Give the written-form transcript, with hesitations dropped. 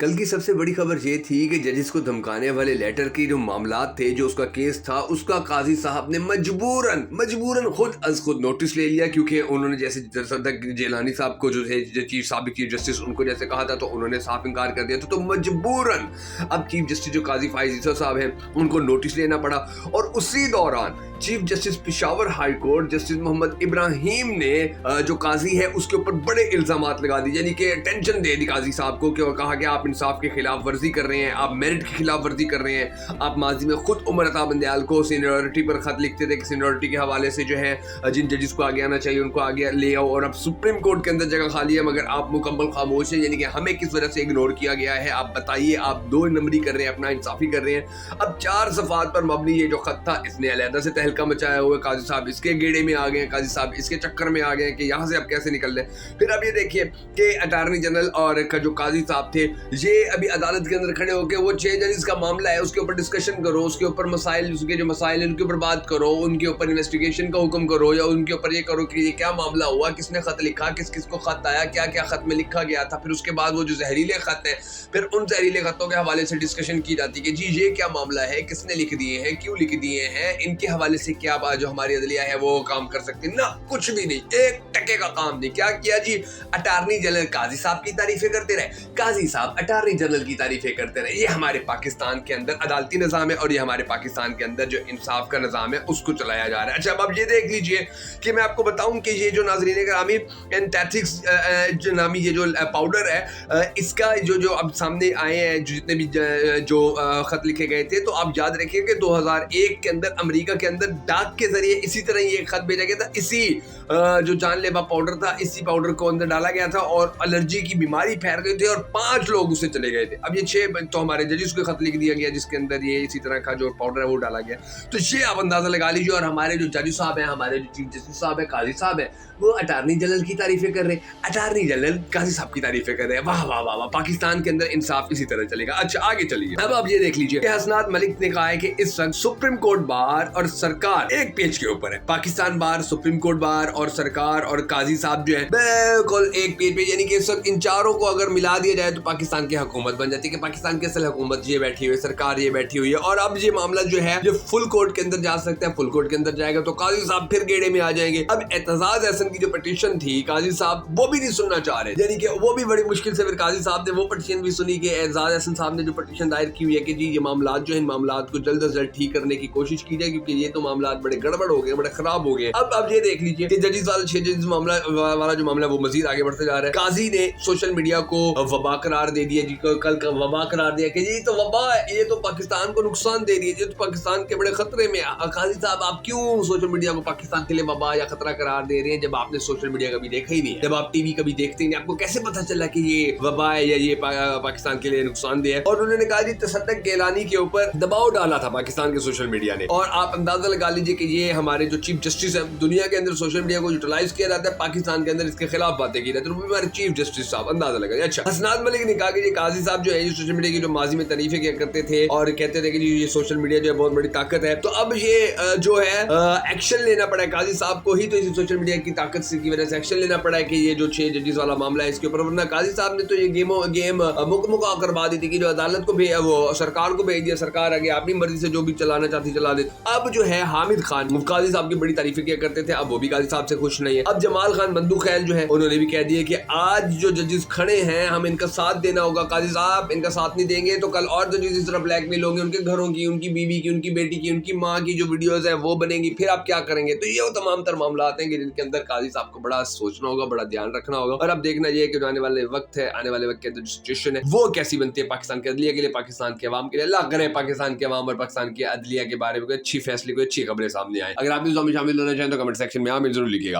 कल की सबसे बड़ी खबर ये थी कि जजेस को धमकाने वाले लेटर के जो मामलात थे, जो उसका केस था, उसका काजी साहब ने मजबूरन खुद अज खुद नोटिस ले लिया, क्योंकि उन्होंने जैसे सदक जेलानी साहब को जो है साबिक चीफ जस्टिस उनको जैसे कहा था तो उन्होंने साफ इनकार कर दिया था। तो मजबूरन अब चीफ जस्टिस जो काजी फाइज ईसा साहब हैं उनको नोटिस लेना पड़ा। और उसी दौरान chief justice Peshawar high court justice Mohammad Ibrahim ने जो काजी है उसके ऊपर बड़े इल्जामात लगा दी, यानी कि टेंशन दे दी काजी साहब को, कि कहा कि आप इंसाफ के खिलाफ वर्जी कर रहे हैं, आप मेरिट के खिलाफ वर्जी कर रहे हैं। आप माजी में खुद उमर अता बंदयाल को सीनियरिटी पर खत लिखते थे कि सीनियरिटी के हवाले से जो है जिन जजेस को आगे आना चाहिए उनको आगे ले आओ, और अब सुप्रीम कोर्ट के अंदर जगह खाली है मगर आप मुकम्मल खामोश हैं, यानी कि हमें किस वजह से इग्नोर किया गया है, आप बताइए। आप दो नंबरी कर रहे हैं, अपना इंसाफी कर रहे हैं। अब 4 सफात पर मबनी ये जो खत था इसने अलहदा से तहलका मचाया हुआ। काजी साहब इसके गेड़े में आ गए, काजी साहब इसके चक्कर में आ गए कि यहाँ से अब कैसे निकल लें। फिर अब ये देखिए कि अटॉर्नी जनरल और जो काजी साहब थे ये अभी अदालत के अंदर खड़े होकर वो 6 जजेस का मामला है उसके ऊपर डिस्कशन करो, उसके ऊपर मसाइल, उसके जो मसाइल है उनके ऊपर बात करो, उनके ऊपर इन्वेस्टिगेशन का हुक्म करो, या उनके ऊपर ये करो कि ये क्या मामला हुआ, किसने खत लिखा, किस किस को खत आया, क्या क्या खत में लिखा गया था। फिर उसके बाद वो जो जहरीले खत है फिर उन जहरीले खतों के हवाले से डिस्कशन की जाती है कि जी ये क्या मामला है, किसने लिख दिए हैं, क्यों लिख दिए हैं, इनके हवाले से क्या जो हमारी अदलिया है वो काम कर सकती ना। कुछ भी नहीं, एक टके का काम नहीं। क्या किया जी, अटॉर्नी जनरल काजी साहब की तारीफें करते रहे, काजी साहब अटॉर्नी जनरल की तारीफें करते रहे। ये हमारे पाकिस्तान के अंदर अदालती निज़ाम है और ये हमारे पाकिस्तान के अंदर जो इंसाफ का निज़ाम है उसको चलाया जा रहा है। अच्छा, अब आप ये देख लीजिए कि मैं आपको बताऊं कि ये जो नाज़रीन ग्रामी एंथेटिक्स जो नामी ये जो पाउडर है इसका जो अब सामने आए हैं जितने भी जो खत लिखे गए थे, तो आप याद रखिए कि 2001 के अंदर अमेरिका के अंदर डाक के जरिए इसी तरह ये खत भेजा गया था। इसी जो जानलेवा पाउडर था इसी पाउडर को अंदर डाला गया था और एलर्जी की बीमारी फैल गई थी और 5 लोग उससे चले गए थे। अब ये 6 तो हमारे जजेस को खत लिख दिया गया जिसके अंदर ये इसी तरह का जो पाउडर है वो डाला गया। तो ये आप अंदाजा लगा लीजिए। और हमारे जो जज साहब हैं, हमारे जो चीफ जस्टिस साहब है, काजी साहब है, वो अटॉर्नी जनरल की तारीफें कर रहे हैं, अटॉर्नी जनरल काजी साहब की तारीफें कर रहे हैं। वाह वाह वाह वाह, पाकिस्तान के अंदर इंसाफ इसी तरह चलेगा। अच्छा, आगे चलिए। अब आप ये देख लीजिए कि हसनात मलिक ने कहा है कि इस वक्त सुप्रीम कोर्ट बार और सरकार एक पेज के ऊपर है। पाकिस्तान बार, सुप्रीम कोर्ट बार और सरकार और काजी साहब जो है बिल्कुल एक पेज पे, यानी कि इस वक्त इन चारों को अगर मिला दिया जाए तो पाकिस्तान की हुकूमत बन जाती है कि पाकिस्तान की असल हुकूमत ये बैठी हुई है, सरकार ये बैठी हुई है। और अब ये मामला जो है जो फुल कोर्ट के अंदर जा सकता है, फुल कोर्ट के अंदर जाएगा तो काजी साहब फिर गेड़े में आ जाएंगे। अब एतजाज एहसन की जो पिटीशन थी काजी साहब वो भी नहीं सुनना चाह रहे, यानी कि वो भी बड़ी मुश्किल से फिर काजी साहब ने वो पिटीशन भी सुनी कि एतजाज एहसन साहब ने जो पिटीशन दायर की हुई है कि जी ये मामलात जो है इन मामलात को जल्द से जल्द ठीक करने की कोशिश की जाए, क्योंकि ये तो मामलात बड़े गड़बड़ हो गए, बड़े खराब हो गए। अब ये देख लीजिए कि जजेस वाला 6 जजेस मामला वाला जो मामला वो मजीद आगे बढ़ते जा रहा है। काजी ने सोशल मीडिया को वबा करार दे दिया जी, कल का वबा करार दिया कि ये तो वबा है, ये तो पाकिस्तान को नुकसान दे रही है, ये तो पाकिस्तान के बड़े खतरे में। काजी साहब आप क्यों सोशल मीडिया को पाकिस्तान के लिए वबा या खतरा करार दे रहे हैं जब आपने सोशल मीडिया कभी देखा ही नहीं है, जब आप टीवी कभी देखते ही नहीं, आपको कैसे पता चला कि ये वबा है या ये पाकिस्तान के लिए नुकसानदेह है। और उन्होंने कहा जी तसद्दुक गिलानी के ऊपर दबाव डाला था पाकिस्तान के सोशल मीडिया ने। और आप अंदाजा लगा लीजिए कि ये हमारे जो चीफ जस्टिस है, दुनिया के अंदर सोशल मीडिया को यूटिलाइज किया जाता है, पाकिस्तान के अंदर इसके खिलाफ बातें की जाती है, तो हमारे चीफ जस्टिस साहब अंदाजा लगा। अच्छा, हसनात मलिक ने कहा कि ये काजी साहब जो है सोशल मीडिया की जो माजी में तारीफें किया करते थे और कहते थे कि ये सोशल मीडिया जो है बहुत बड़ी ताकत है, तो अब ये जो है एक्शन लेना पड़ा है काजी साहब को ही, तो इसी सोशल मीडिया की ताकत से की वजह से एक्शन लेना पड़ा है कि ये जो 6 जजेस वाला मामला है इसके ऊपर, वरना काजी साहब ने तो ये गेम मुकम्मल करवा दी थी कि जो अदालत को वो सरकार को भेज दिया, सरकार आगे अपनी मर्जी से जो भी चलाना चाहती चला दे। अब जो है हामिद खान काजी साहब की बड़ी तारीफें किया करते थे, अब वो भी काजी साहब से खुश नहीं है। अब जमाल खान बंदूकैल जो है उन्होंने भी कह दिया कि आज जो जजेस खड़े हैं हम इनका साथ देना होगा, काजी साहब इनका साथ नहीं देंगे तो कल और जजेस इस तरह ब्लैकमेल होंगे, उनके घरों की, उनकी बीवी की, उनकी बेटी की, उनकी माँ की जो वीडियोस है वो बनेंगी, फिर आप क्या करेंगे। तो ये वो तमाम तर मामला हैं जिनके अंदर काजी साहब को बड़ा सोचना होगा, बड़ा ध्यान रखना होगा। और अब देखना ये कि जो आने वाले वक्त है, आने वाले वक्त के अंदर जो सिचुएशन है वो कैसी बनती है पाकिस्तान के अदलिया के लिए, पाकिस्तान के अवाम के लिए। अल्लाह करे पाकिस्तान के अवाम और पाकिस्तान की अदलिया के बारे में कोई अच्छी फैसले, कोई अच्छी खबरें सामने आए। अगर आप इस में शामिल होना चाहें तो कमेंट सेक्शन में आप जरूर लिखिएगा।